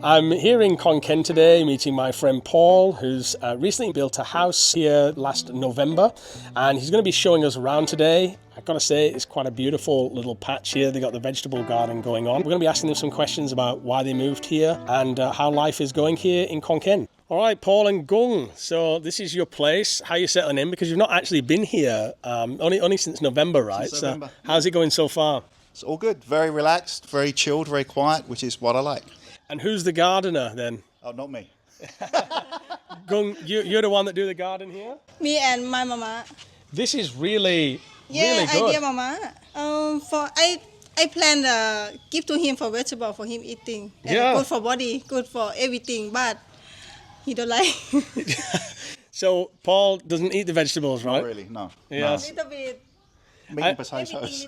I'm here in Khon Kaen today, meeting my friend Paul, who's recently built a house here last November, and he's going to be showing us around today. I've got to say, it's quite a beautiful little patch here. They've got the vegetable garden going on. We're going to be asking them some questions about why they moved here and how life is going here in Khon Kaen. All right, Paul and Gung, so this is your place. How are you settling in? Because you've not actually been here only since November, right? Since November. So how's it going so far? It's all good. Very relaxed, very chilled, very quiet, which is what I like. And who's the gardener then? Oh, not me. Gung, you're the one that do the garden here? Me and my mama. This is really Yeah, good. idea mama. I plan give to him for vegetable for him eating. And Yeah. Good for body, good for everything, but he don't like. So Paul doesn't eat the vegetables, right? Not really, no. Yes. Little bit. No. Meat and potatoes.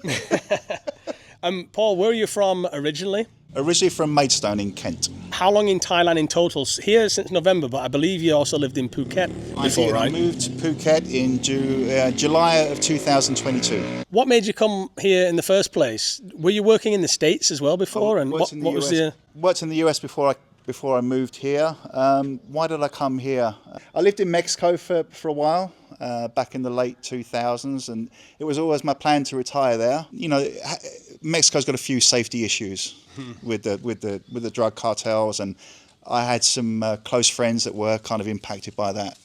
Paul, where are you from originally? Originally from Maidstone in Kent. How long in Thailand in total? Here since November, but I believe you also lived in Phuket before, right? I moved to Phuket in July of 2022. What made you come here in the first place? Were you working in the States as well before? And what was the... Worked in the US before I moved here. Why did I come here? I lived in Mexico for a while, back in the late 2000s, and it was always my plan to retire there. You know, Mexico's got a few safety issues with the drug cartels, and I had some close friends that were kind of impacted by that.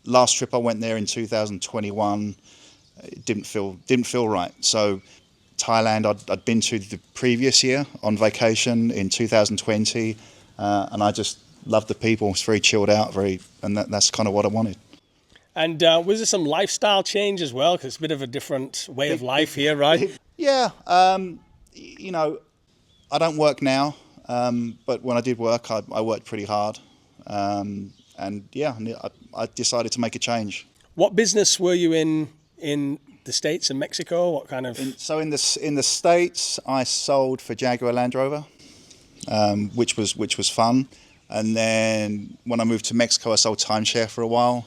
Last trip I went there in 2021, it didn't feel right. So Thailand, I'd been to the previous year on vacation in 2020. And I just loved the people. It's very chilled out, and that's kind of what I wanted. And was there some lifestyle change as well? Because it's a bit of a different way of life here, right? Yeah. You know, I don't work now, but when I did work, I worked pretty hard. And yeah, I decided to make a change. What business were you in the States and Mexico? What kind of... In the States, I sold for Jaguar Land Rover. Which was fun, and then when I moved to Mexico, I sold timeshare for a while.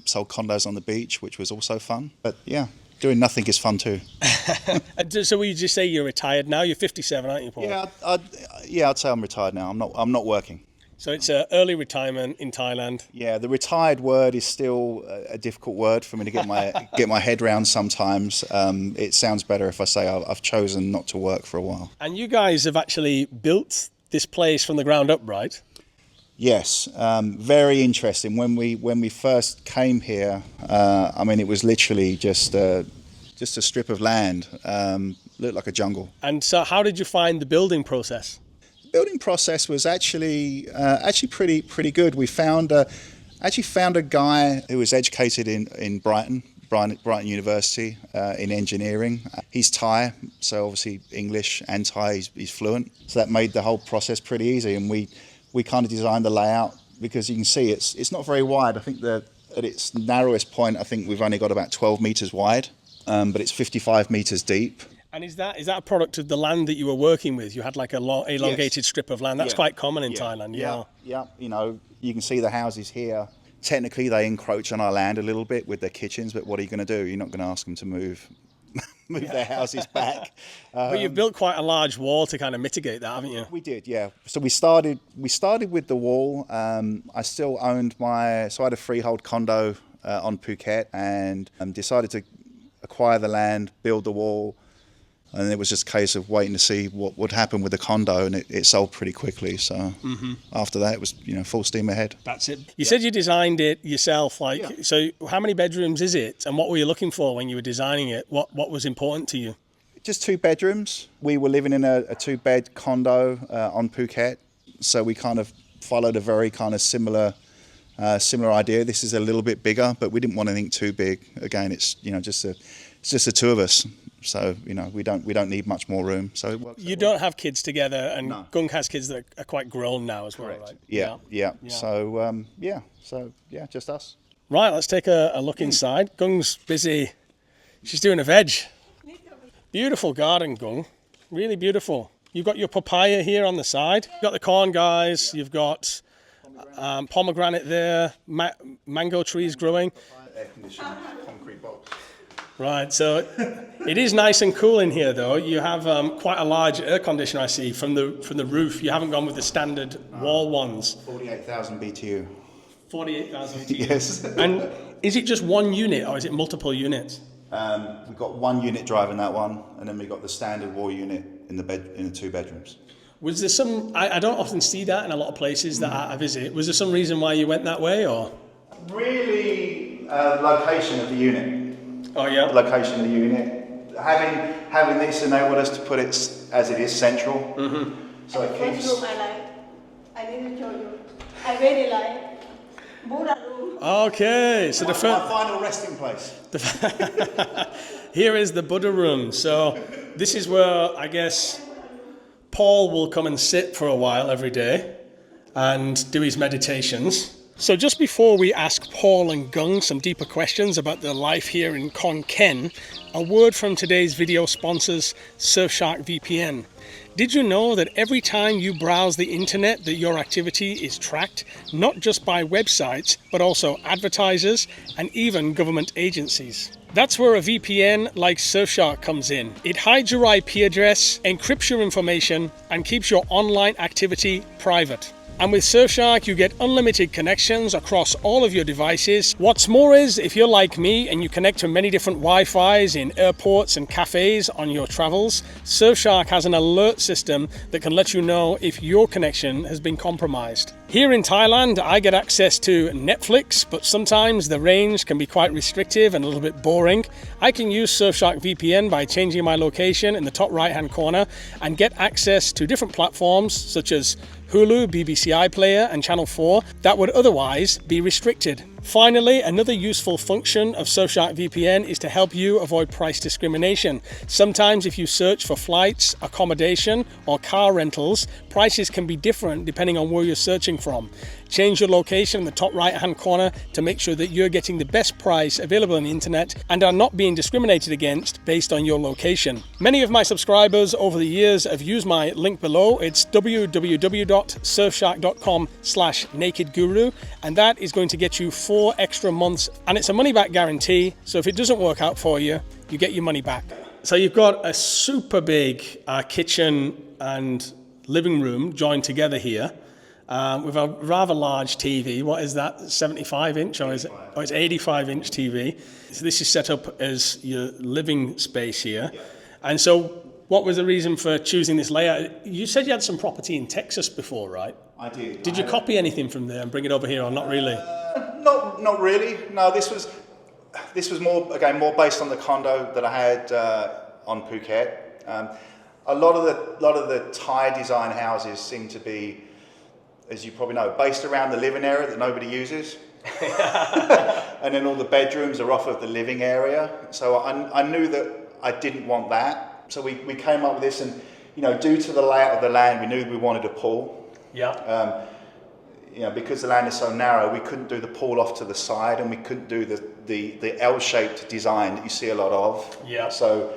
Sold condos on the beach, which was also fun. But yeah, doing nothing is fun too. So will you just say you're retired now? You're 57, aren't you, Paul? Yeah, I'd say I'm retired now. I'm not working. So it's an early retirement in Thailand. Yeah, the retired word is still a difficult word for me to get my head around sometimes. It sounds better if I say I've chosen not to work for a while. And you guys have actually built this place from the ground up, right? Yes, very interesting. When we first came here, I mean, it was literally just a strip of land, looked like a jungle. And so, how did you find the building process? Building process was actually pretty good. We found a guy who was educated in Brighton University in engineering. He's Thai, so obviously English and Thai, he's fluent. So that made the whole process pretty easy. And we kind of designed the layout because you can see it's not very wide. I think that at its narrowest point, I think we've only got about 12 meters wide, but it's 55 meters deep. And is that a product of the land that you were working with? You had like a elongated strip of land. That's quite common in Thailand. Yeah. You know, you can see the houses here. Technically, they encroach on our land a little bit with their kitchens, but what are you going to do? You're not going to ask them to move their houses back. But you've built quite a large wall to kind of mitigate that, haven't you? We did, yeah. So we started with the wall. I still owned so I had a freehold condo on Phuket, and decided to acquire the land, build the wall. And it was just a case of waiting to see what would happen with the condo, and it sold pretty quickly. So after that, it was full steam ahead. That's it. You said you designed it yourself. So how many bedrooms is it, and what were you looking for when you were designing it? What was important to you? Just 2 bedrooms. We were living in a 2-bed condo on Phuket, so we kind of followed a very kind of similar idea. This is a little bit bigger, but we didn't want anything too big. Again, it's just the two of us. So we don't need much more room. So it works. You don't have kids together, and No. Gung has kids that are quite grown now as well, Correct. right? Yeah. So just us. Right, let's take a look inside. Gung's busy. She's doing a veg. Beautiful garden, Gung. Really beautiful. You've got your papaya here on the side. You've got the corn, guys. You've got pomegranate there. Mango trees growing. Air conditioned concrete box. Right, so it is nice and cool in here, though. You have quite a large air conditioner, I see, from the roof. You haven't gone with the standard wall ones. 48,000 BTU. 48,000 BTU. Yes. And is it just one unit, or is it multiple units? We've got one unit driving that one, and then we've got the standard wall unit in the 2 bedrooms. Was there some? I don't often see that in a lot of places that I visit. Was there some reason why you went that way, or? Really, location of the unit. Oh yeah. Location of the unit. Having this enabled us to put it as it is central. Mm-hmm. So it keeps. First room I like. I need to show you. I really like Buddha room. Okay, so My final resting place. Here is the Buddha room. So this is where I guess Paul will come and sit for a while every day and do his meditations. So just before we ask Paul and Gung some deeper questions about their life here in Khon Kaen, a word from today's video sponsors, Surfshark VPN. Did you know that every time you browse the internet that your activity is tracked, not just by websites, but also advertisers and even government agencies? That's where a VPN like Surfshark comes in. It hides your IP address, encrypts your information, and keeps your online activity private. And with Surfshark, you get unlimited connections across all of your devices. What's more is, if you're like me and you connect to many different Wi-Fis in airports and cafes on your travels, Surfshark has an alert system that can let you know if your connection has been compromised. Here in Thailand, I get access to Netflix, but sometimes the range can be quite restrictive and a little bit boring. I can use Surfshark VPN by changing my location in the top right-hand corner and get access to different platforms such as Hulu, BBC iPlayer and Channel 4 that would otherwise be restricted. Finally, another useful function of Surfshark VPN is to help you avoid price discrimination. Sometimes if you search for flights, accommodation or car rentals, prices can be different depending on where you're searching from. Change your location in the top right hand corner to make sure that you're getting the best price available on the internet and are not being discriminated against based on your location. Many of my subscribers over the years have used my link below. It's www.surfshark.com/nakedguru, and that is going to get you 4 extra months, and it's a money back guarantee. So if it doesn't work out for you, you get your money back. So you've got a super big kitchen and living room joined together here. With a rather large TV. What is that, 75 inch or is it? Oh, it's 85 inch TV. So this is set up as your living space here. Yeah. And so what was the reason for choosing this layout? You said you had some property in Texas before, right? I did. Did you copy anything from there and bring it over here, or not really? Not really. No, this was more based on the condo that I had on Phuket. A lot of the Thai design houses seem to be, as you probably know, based around the living area that nobody uses. And then all the bedrooms are off of the living area. So I knew that I didn't want that. So we came up with this, and due to the layout of the land, we knew we wanted a pool. Yeah. Because the land is so narrow, we couldn't do the pool off to the side, and we couldn't do the L-shaped design that you see a lot of. Yeah. So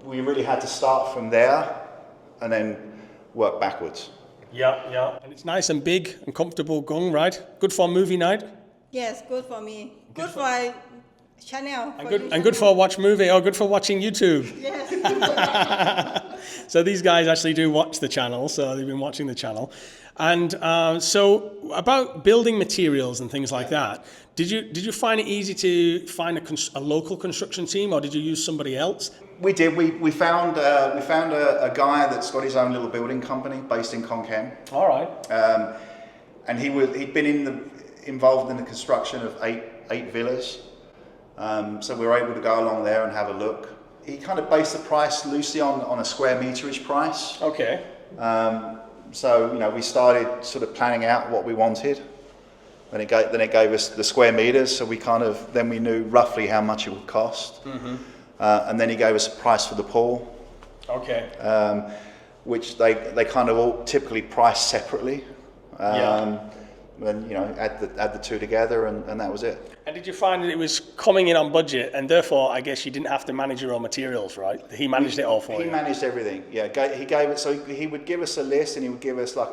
we really had to start from there and then work backwards. Yeah. And it's nice and big and comfortable, Gung, right? Good for a movie night? Yes, good for me. Good for channel. And good for a watch movie, or good for watching YouTube. Yes. So these guys actually do watch the channel, so they've been watching the channel. And so about building materials and things like that, did you find it easy to find a local construction team, or did you use somebody else? We did. We found a guy that's got his own little building company based in Khon Kaen. All right. And he'd been involved in the construction of eight villas. So we were able to go along there and have a look. He kind of based the price loosely on a square meterage price. Okay. So we started sort of planning out what we wanted. Then it gave us the square meters, so we knew roughly how much it would cost. Mm-hmm. And then he gave us a price for the pool. Okay. Which they kind of all typically price separately. Then add the two together, and that was it. And did you find that it was coming in on budget, and therefore I guess you didn't have to manage your own materials, right? He managed it all for you. He managed everything. Yeah, he gave it. So he would give us a list, and he would give us like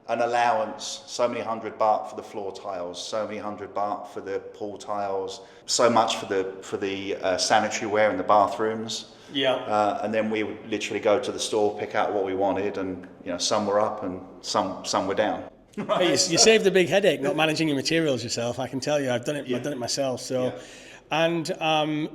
an allowance, so many 100 baht for the floor tiles, so many 100 baht for the pool tiles, so much for the sanitary ware in the bathrooms. Yeah. And then we would literally go to the store, pick out what we wanted, and some were up and some were down. Hey, you saved a big headache not managing your materials yourself. I can tell you, I've done it. Yeah. I've done it myself. So. Yeah. And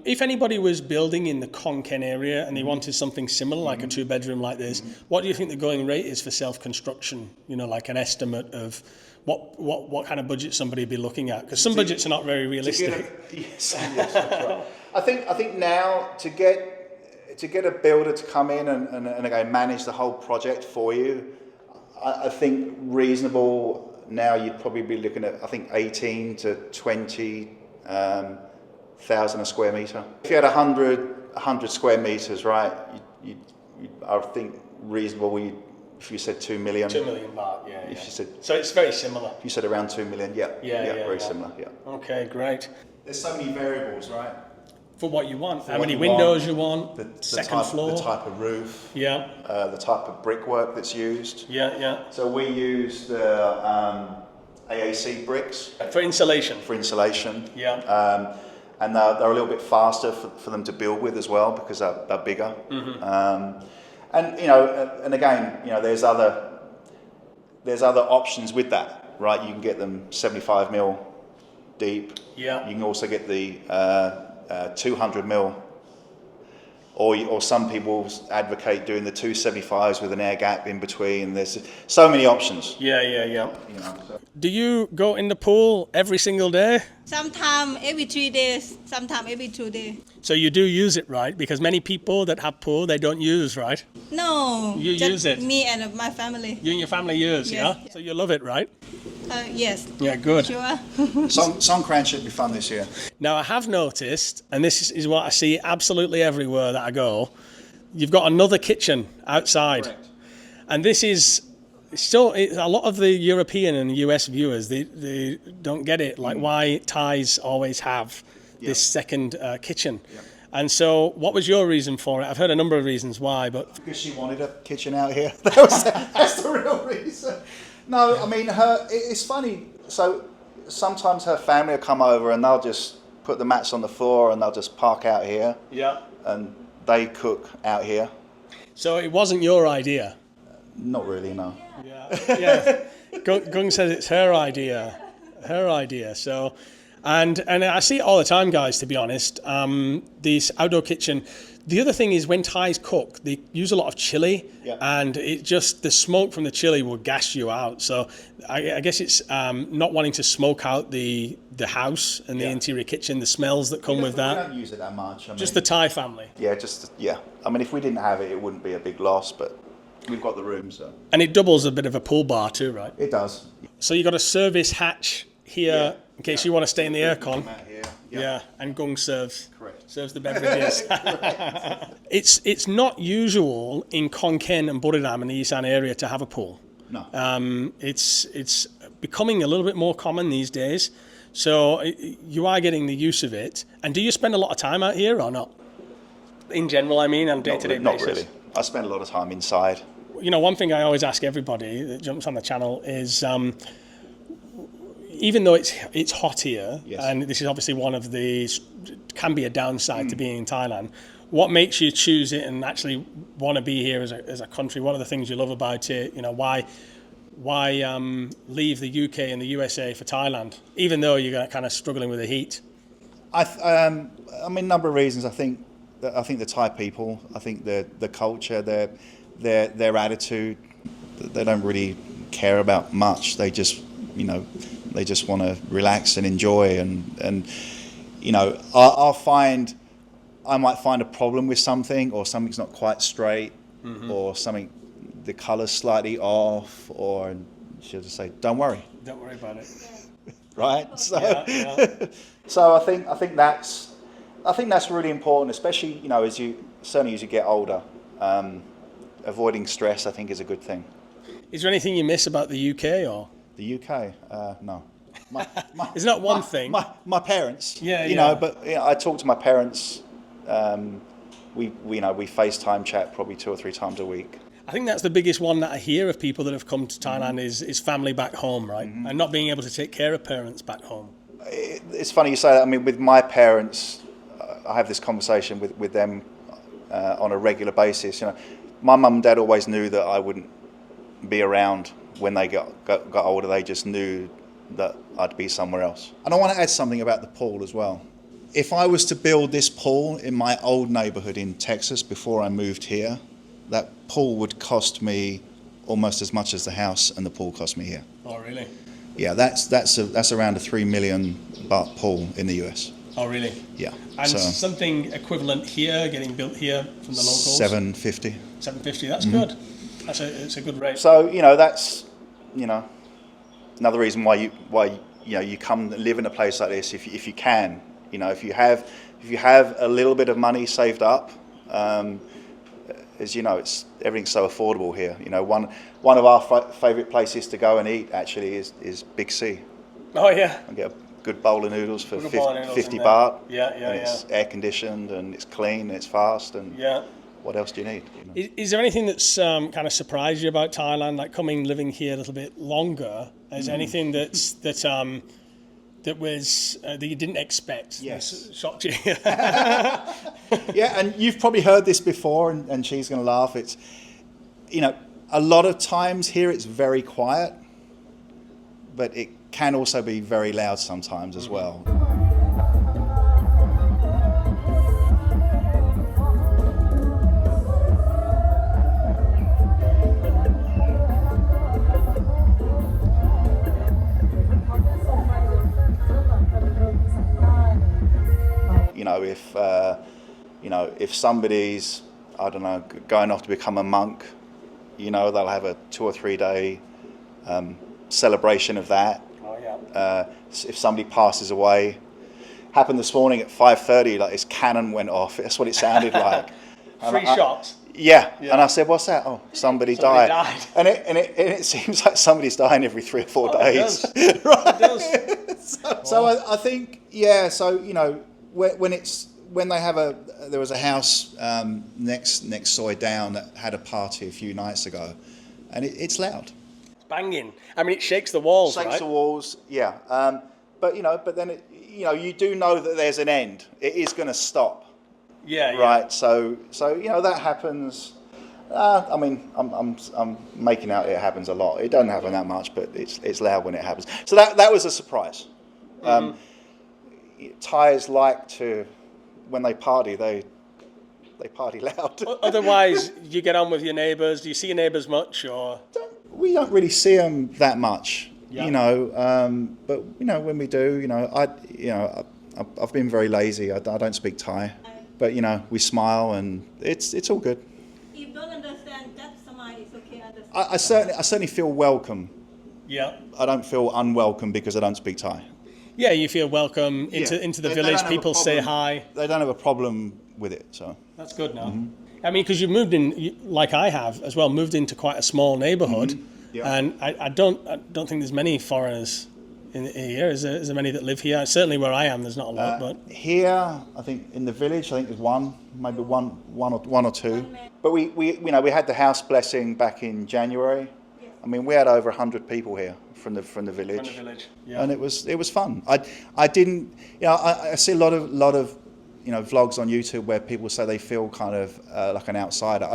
if anybody was building in the Khon Kaen area and they wanted something similar, like a 2-bedroom like this, what do you think the going rate is for self-construction? Like an estimate of what kind of budget somebody would be looking at? Because some budgets are not very realistic. Yes, that's right. I think now to get a builder to come in and again manage the whole project for you, I think reasonable now you'd probably be looking at 18 to 20. 1,000 a square metre. If you had 100 square metres, right, I think reasonable, if you said 2 million. 2 million baht, yeah. If you said, so it's very similar. If you said around 2 million, very similar, yeah. Okay, great. There's so many variables, right? For what you want, how many windows you want, the second floor. The type of roof. Yeah. The type of brickwork that's used. Yeah. So we use the AAC bricks. For insulation. Yeah. And they're a little bit faster for them to build with as well because they're bigger. Mm-hmm. And again, there's other options with that, right? You can get them 75 mil deep. Yeah. You can also get the 200 mil. Or some people advocate doing the 275s with an air gap in between. There's so many options. Yeah. Do you go in the pool every single day? Sometimes every 3 days, sometimes every 2 days. So you do use it, right? Because many people that have pool, they don't use, right? No. You just use it? Me and my family. You and your family use, Yes. yeah? So you love it, right? Yes. Yeah, good. Sure. Songkran should be fun this year. Now, I have noticed, and this is what I see absolutely everywhere that I go, you've got another kitchen outside. Correct. And this is still, a lot of the European and US viewers, they don't get it, like why Thais always have this second kitchen. Yep. And so what was your reason for it? I've heard a number of reasons why, but... Because she wanted a kitchen out here. That's the real reason. No, I mean, it's funny. So sometimes her family will come over and they'll just put the mats on the floor and they'll just park out here. Yeah. And they cook out here. So it wasn't your idea? Not really, no. Yeah. Gung says it's her idea. So, and I see it all the time, guys, to be honest. This outdoor kitchen. The other thing is when Thais cook, they use a lot of chili, and the smoke from the chili will gas you out. So I guess it's not wanting to smoke out the house and the interior kitchen, the smells that come with that. We don't use it that much. Just the Thai family. Yeah. I mean, if we didn't have it, it wouldn't be a big loss, but we've got the room, so. And it doubles a bit of a pool bar too, right? It does. So you got a service hatch here in case you want to stay in the aircon. Yeah, and Gung serves the beverages. It's not usual in Khon Kaen and Buriram in the Isan area to have a pool. No. It's becoming a little bit more common these days. So you are getting the use of it. And do you spend a lot of time out here or not? In general, I mean, on a day-to-day basis. Not really. I spend a lot of time inside. One thing I always ask everybody that jumps on the channel is, even though it's hot here, and this is obviously one of the, can be a downside to being in Thailand, what makes you choose it and actually want to be here as a country? What are the things you love about it? Why leave the UK and the USA for Thailand, even though you're kind of struggling with the heat? I mean, a number of reasons. I think the Thai people, I think the culture, their attitude, they don't really care about much. They just, they just want to relax and enjoy. And I might find a problem with something, or something's not quite straight, or something, the colour's slightly off, or she'll just say, "Don't worry about it." Right. So, yeah. So I think that's really important, especially as you get older. Avoiding stress, I think, is a good thing. Is there anything you miss about the UK or? The UK? No. It's not one thing. My parents. But I talk to my parents. We FaceTime chat probably 2 or 3 times a week. I think that's the biggest one that I hear of people that have come to Thailand is family back home, right? And not being able to take care of parents back home. It's funny you say that. I mean, with my parents, I have this conversation with them on a regular basis. You know, my mum and dad always knew that I wouldn't be around when they got older. They just knew that I'd be somewhere else. And I want to add something about the pool as well. If I was to build this pool in my old neighbourhood in Texas before I moved here, that pool would cost me almost as much as the house and the pool cost me here. Oh, really? Yeah, that's around a 3 million baht pool in the US. Oh, really? Yeah. And so something equivalent here, getting built here from the locals? 750. 750, that's good. It's a good rate. So, that's, another reason why you come and live in a place like this if you can. If you have a little bit of money saved up, it's everything's so affordable here. One of our favourite places to go and eat actually is Big C. Oh yeah. And get a good bowl of noodles for 50 baht. Yeah. It's air conditioned and it's clean and it's fast and yeah. What else do you need? Is there anything that's kind of surprised you about Thailand, like living here a little bit longer? Is there anything that you didn't expect? Yes. That shocked you? Yeah, and you've probably heard this before, and she's going to laugh. It's, a lot of times here it's very quiet, but it can also be very loud sometimes as well. If somebody's, I don't know, going off to become a monk, they'll have a 2 or 3 day celebration of that. Oh, yeah. If somebody passes away, happened this morning at 5:30, like his cannon went off. That's what it sounded like. Three shots. Yeah, and I said, "What's that?" Oh, somebody died. And it seems like somebody's dying every 3 or 4 days. It does. Right? It does. So I think, yeah. So when they have there was a house next soy down that had a party a few nights ago, and it's loud. It's banging. I mean, it shakes the walls, Shakes right? the walls, yeah. But then you do know that there's an end. It is going to stop. Yeah. Right. So that happens. I mean, I'm making out it happens a lot. It doesn't happen that much, but it's loud when it happens. So that was a surprise. Thais like to, when they party, they party loud. Otherwise, you get on with your neighbours. Do you see your neighbours much, or? We don't really see them that much, yeah. But when we do, I've been very lazy. I don't speak Thai, but we smile and it's all good. If you don't understand, just smile. It's okay. I certainly feel welcome. Yeah. I don't feel unwelcome because I don't speak Thai. Yeah, you feel welcome into the village. People say hi. They don't have a problem with it, so that's good now. I mean, because you've moved in, like I have as well, moved into quite a small neighbourhood, and I don't think there's many foreigners in here. Is there many that live here? Certainly where I am, there's not a lot. But here, I think in the village, I think there's maybe one or two. But we had the house blessing back in January. I mean, we had over 100 people here from the village. Yeah. And it was fun. I didn't, I see a lot of vlogs on YouTube where people say they feel kind of like an outsider.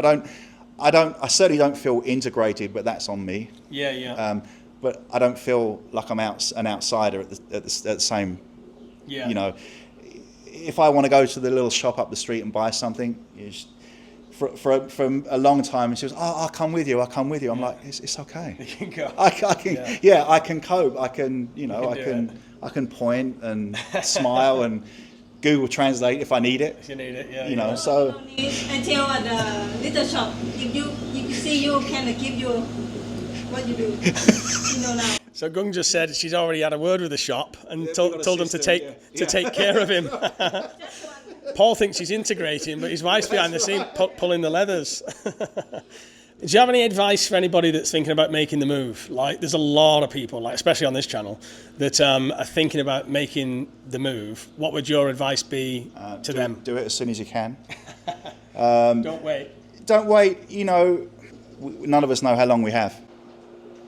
I certainly don't feel integrated, but that's on me. Yeah. But I don't feel like I'm an outsider at the same. Yeah. If I want to go to the little shop up the street and buy something, for a long time, and she was, I'll come with you. I'm like, it's okay. You can go. I can, I can cope. I can, I can point and smile and Google Translate if I need it. If you need it, yeah. So. Until the little shop, if you see you can give you what you do. Now. So Gung just said she's already had a word with the shop and told them to take care of him. Paul thinks he's integrating, but his wife's behind the scene pulling the leathers. Do you have any advice for anybody that's thinking about making the move? Like, there's a lot of people, especially on this channel, that are thinking about making the move. What would your advice be to them? Do it as soon as you can. Don't wait. Don't wait. none of us know how long we have,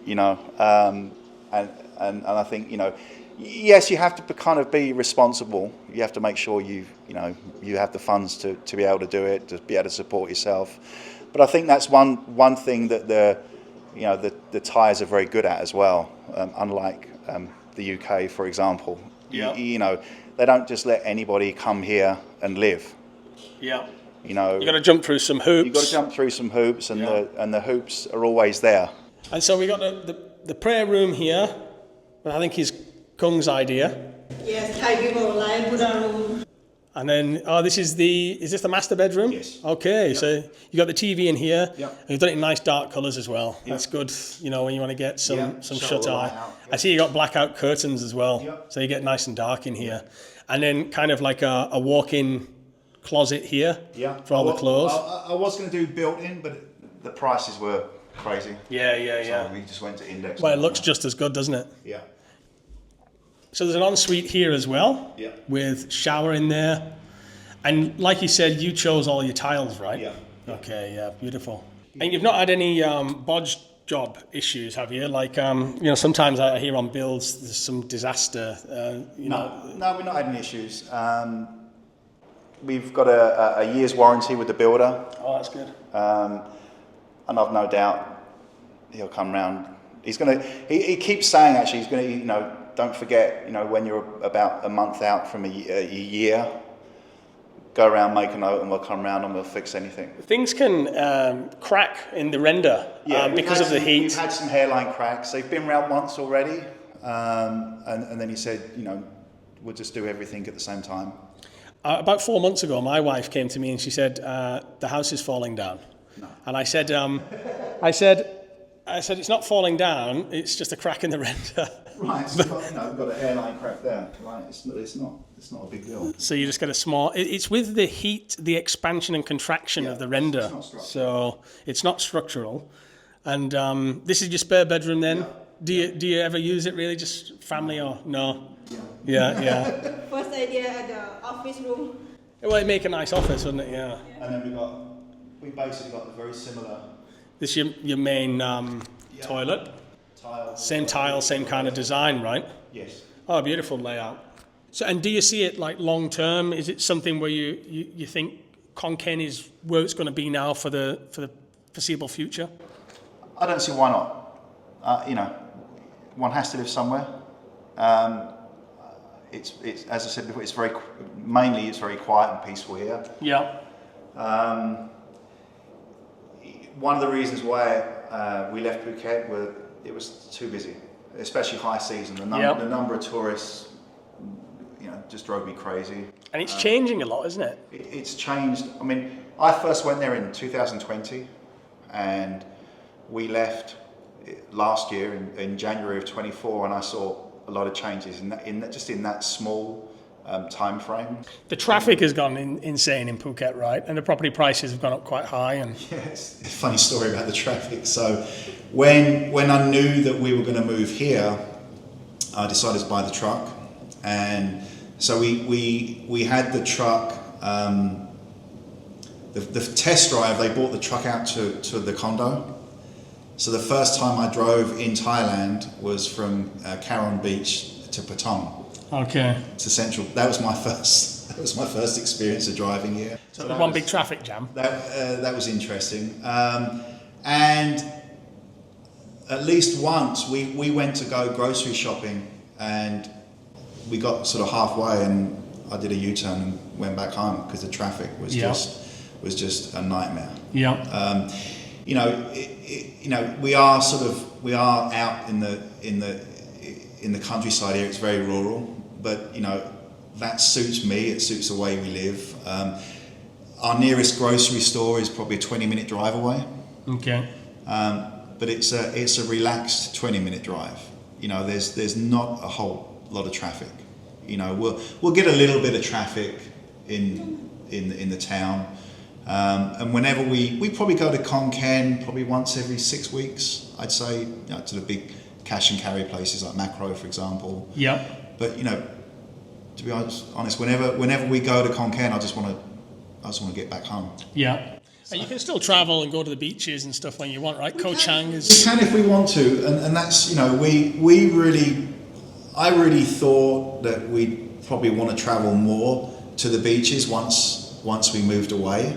you know, and I think, you know, yes, you have to kind of be responsible. You have to make sure you have the funds to be able to do it, to be able to support yourself. But I think that's one thing that the Thais are very good at as well, unlike the UK, for example. Yeah. You know, they don't just let anybody come here and live. Yeah. You know, You got to jump through some hoops. You've got to jump through some hoops, and Yeah. the hoops are always there. And so we got the prayer room here, but I think is Kung's idea. Yes, Thai people like Buddha room. And then, is this the master bedroom? Yes. Okay, Yep. so you got the TV in here. Yep. And you've done it in nice dark colours as well. Yep. That's good, you know, when you want to get some Yep. some Show shut the eye. light out. Yep. I see you got blackout curtains as well. Yep. So you get nice and dark in here. And then kind of like a walk-in closet here for all the clothes. I was going to do built-in, but the prices were crazy. Yeah. So we just went to index. Well, it looks just as good, doesn't it? Yeah. So there's an ensuite here as well, Yeah. with shower in there. And like you said, you chose all your tiles, right? Yeah. Okay, yeah, beautiful. And you've not had any bodge job issues, have you? Like, sometimes I hear on builds there's some disaster. No, we're not having issues. We've got a year's warranty with the builder. Oh, that's good. And I've no doubt he'll come round. He's going to. He keeps saying actually he's going to. Don't forget. When you're about a month out from a year, go around, make a note, and we'll come round and we'll fix anything. Things can crack in the render because of the heat. We've had some hairline cracks. They've been round once already, and then he said, we'll just do everything at the same time. About 4 months ago, my wife came to me and she said, the house is falling down. No. And I said, it's not falling down, it's just a crack in the render. Right, so we've got a hairline crack there. Right, it's not a big deal. So you just get a small, it's with the heat, the expansion and contraction of the render. It's not structural. So it's not structural. And this is your spare bedroom then? Yeah. Do you ever use it really, just family or no? Yeah. First idea at the office room. Well, it'd make a nice office, wouldn't it? Yeah. And then we basically got the very similar This is your main toilet. tile. Same tile, same kind of design, right? Yes. Oh, beautiful layout. So, and do you see it like long term? Is it something where you think Khon Kaen is where it's going to be now for the foreseeable future? I don't see why not. One has to live somewhere. It's as I said before, it's very quiet and peaceful here. Yeah. One of the reasons why we left Phuket was it was too busy, especially high season. The number of tourists, just drove me crazy. And it's changing a lot, isn't it? It's changed. I mean, I first went there in 2020, and we left last year in January of 24, and I saw a lot of changes in that small time frame. The traffic has gone insane in Phuket, right? And the property prices have gone up quite high. And Yeah, it's a funny story about the traffic. So when I knew that we were going to move here, I decided to buy the truck, and so we had the truck. The test drive, they brought the truck out to the condo. So the first time I drove in Thailand was from Karon Beach to Patong. okay, To Central. That was my first experience of driving here. so there's one big traffic jam. That was interesting. And at least once we went to go grocery shopping, and we got sort of halfway, and I did a U-turn and went back home because the traffic was just a nightmare. Yeah. We are out in the countryside here. It's very rural, but that suits me. It suits the way we live. Our nearest grocery store is probably a 20-minute drive away. Okay. But it's a relaxed 20-minute drive. There's not a whole lot of traffic. We'll get a little bit of traffic in the town. And whenever we probably go to Khon Kaen probably once every 6 weeks, I'd say, to the big cash and carry places like Macro, for example. Yeah. But to be honest, whenever we go to Khon Kaen, I just want to get back home. Yeah. And you can still travel and go to the beaches and stuff when you want, right? Koh Chang We is... can if we want to, and that's, you know, I really thought that we'd probably want to travel more to the beaches once we moved away,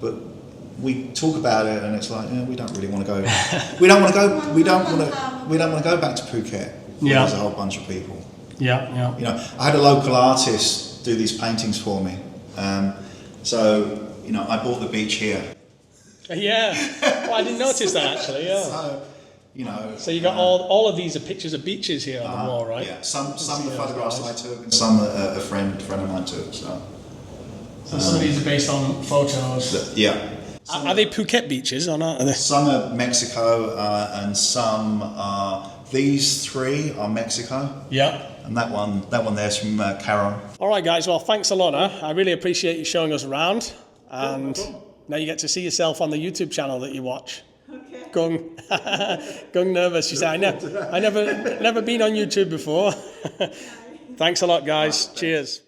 but we talk about it and it's like, we don't really want to go. We don't want to go. We don't want to go back to Phuket. Yeah. There's a whole bunch of people. Yeah. You know, I had a local artist do these paintings for me, so you know, I bought the beach here. Yeah. Well, I didn't notice that actually. Yeah. So, you know. So you got all of these are pictures of beaches here on the wall, right? Yeah. Some of the photographs I took, and some a friend of mine took. So some of these are based on photos. Yeah. Are they Phuket beaches or not? Are they? Some are Mexico, and some are. These three are Mexico. Yeah. And that one there's from Caron. All right, guys. Well, thanks a lot. I really appreciate you showing us around, and now you get to see yourself on the YouTube channel that you watch. Okay. Gung nervous. She said, I never been on YouTube before. Thanks a lot, guys. Cheers.